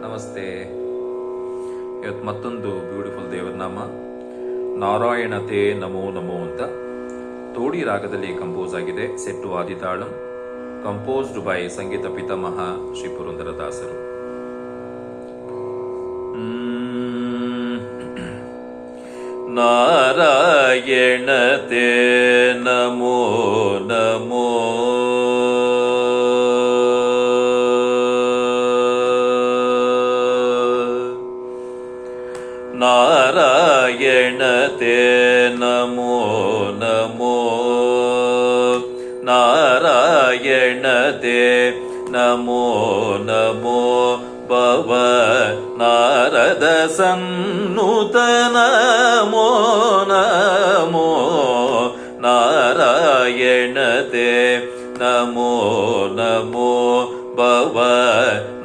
ನಮಸ್ತೆ. ಇವತ್ತು ಮತ್ತೊಂದು ಬ್ಯೂಟಿಫುಲ್ ದೇವರ ನಾಮ ನಾರಾಯಣತೆ ನಮೋ ನಮೋ ಅಂತ ತೋಡಿ ರಾಗದಲ್ಲಿ ಕಂಪೋಸ್ ಆಗಿದೆ. ಸೆಟ್ಟು ಆದಿತಾಳಂ, ಕಂಪೋಸ್ಡ್ ಬೈ ಸಂಗೀತ ಪಿತಾಮಹ ಶ್ರೀ ಪುರಂದರದಾಸರು. ನಾರಾಯಣತೆ ನಮೋ ನಮೋ ನಾರಾಯಣತೆ ನಮೋ ನಮೋ ನಾರಾಯಣತೆ ನಮೋ ನಮೋ ಭವ ನಾರದ ಸನ್ನುತ ನಮೋ ನಮೋ ನಾರಾಯಣತೆ ನಮೋ ನಮೋ ಭವ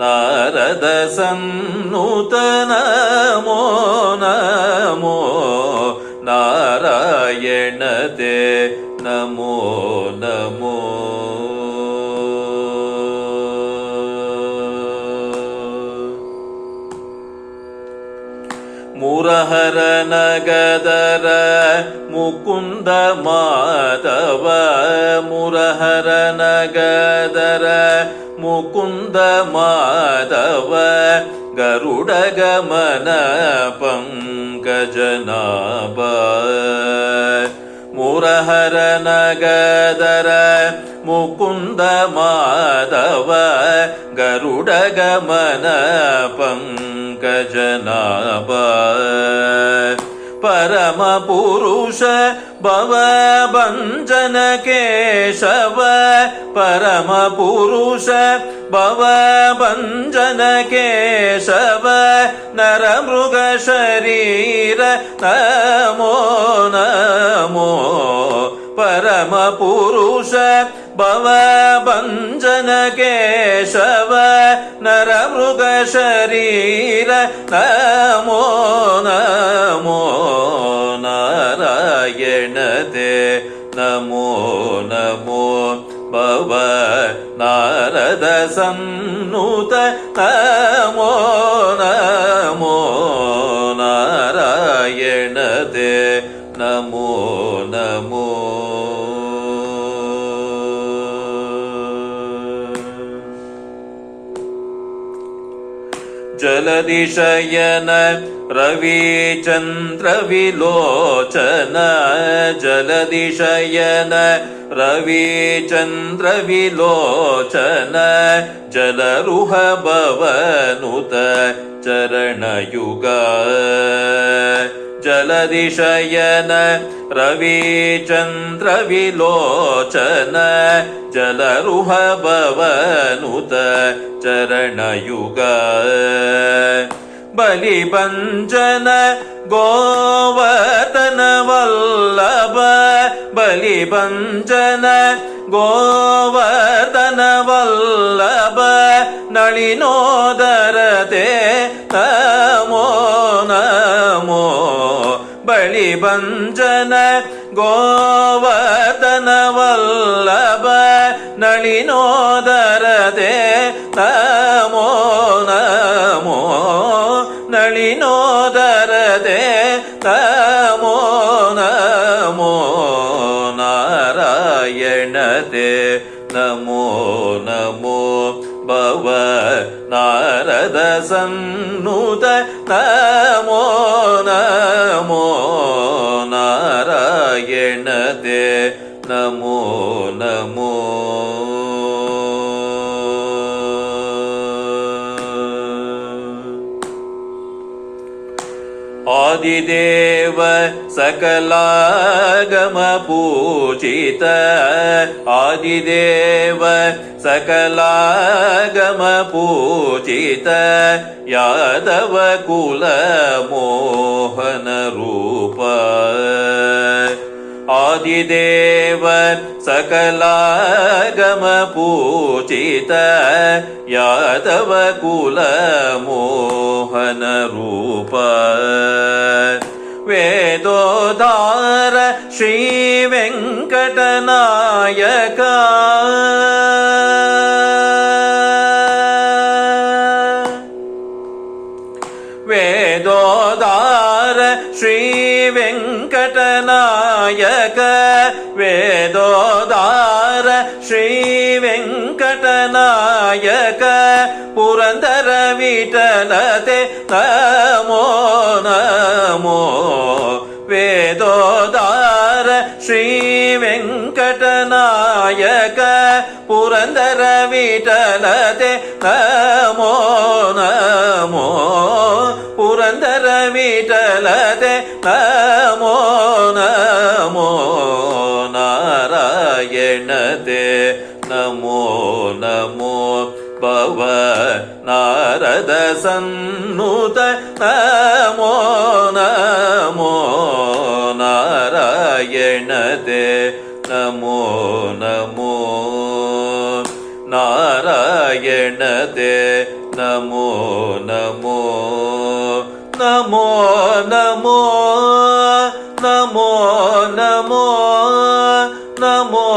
ನಾರದ ಸನ್ನುತ ನಮೋ ನಮೋ ನಾರಾಯಣತೆ ನಮೋ ನಮೋ ಮುರಹರ ನಗದರ ಮುಕುಂದ ಮಾಧವ ಮುರಹರ ನಗದರ ಮುಕುಂದ ಮಾಧವ ಗರುಡ ಗಮನ ಪಂಕಜನಾಭ ಮುರಹರ ನಗದರ ಮುಕುಂದ ಮಾಧವ ಗರುಡ ಗಮನ ಪಂಕಜನಾಭ ಪರಮ ಪುರುಷ ಭವ ಭಂಜನ ಕೇಶವ ಪರಮ ಪುರುಷ ಭವ ಭಂಜನ ಕೇಶವ ನರ ಮೃಗ ಶರೀರ ನಮೋ ನಮೋ ಪರಮ ಪುರುಷ ಭವ ಭಂಜನ ಕೇಶವ ನರ ಮೃಗ ಶರೀರ ನಮೋ ನಮೋ ನಾರಾಯಣತೆ ನಮೋ ನಮೋ ಭವ ನಾರದ ಸನ್ನುತ ನಮೋ ನಮೋ ನಾರಾಯಣತೆ ನಮೋ ನಮೋ ಜಲದಿಶಯನ ರವಿ ಚಂದ್ರ ವಿಲೋಚನ ಜಲದಿಶಯನ ರವಿ ಚಂದ್ರ ವಿಲೋಚನ ಜಲರುಹ ಭವನುತ ಚರಣಯುಗ ಜಲದಿಶಯನ ರವಿ ಚಂದ್ರ ವಿಲೋಚನ ಜಲರುಹ ಭವನುತ ಚರಣಯುಗ ಬಲಿಭಂಜನ ಗೋವರ್ಧನ ವಲ್ಲಭ ಬಲಿಭಂಜನ ಗೋವರ್ಧನ ವಲ್ಲಭ ನಳಿನೋದರತೆ ನಮೋ ನಮೋ ಬಲಿಭಂಜನ ಗೋವರ್ಧನ ವಲ್ಲಭ ನಳಿನೋದರತೆ ನಮೋ ನಮೋ ನಳಿನೋದರತೆ ನಮೋ ನಮೋ ನಾರಾಯಣತೆ ನಮೋ ನಮೋ ಭವ ನಾರದ ಸನ್ನುತ ನಮೋ ನಮೋ ನಾರಾಯಣತೆ ನಮೋ ನಮೋ ಆದಿದೇವ ಸಕಲಾಗಮ ಪೂಜಿತ ಆದಿದೇವ ಸಕಲಾಗಮ ಪೂಜಿತ ಯಾದವ ಕುಲ ಮೋಹನ ರೂಪ ಆದಿದೇವ ಸಕಲಾಗಮ ಪೂಜಿತ ಯಾದವ ಕುಲ ಮೋಹನ ರೂಪ ವೇದೋದಾರ ಶ್ರೀ ವೆಂಕಟನಾಯಕ वेदोदार श्री वेङ्कटनायक वेदोदार श्री वेङ्कटनायक पुरन्दर विठलते नमो नमो वेदोदार श्री वेङ्कटनायक पुरन्दर विठलते नमो नमो पुरन्दर विठलते नमो नमो नारायणते नमो नमो भव नारद सन्नुत नमो नमो नारायणते नमो नमो नारायणते नमो नमो नमो नमो नमो नमो नमो नमो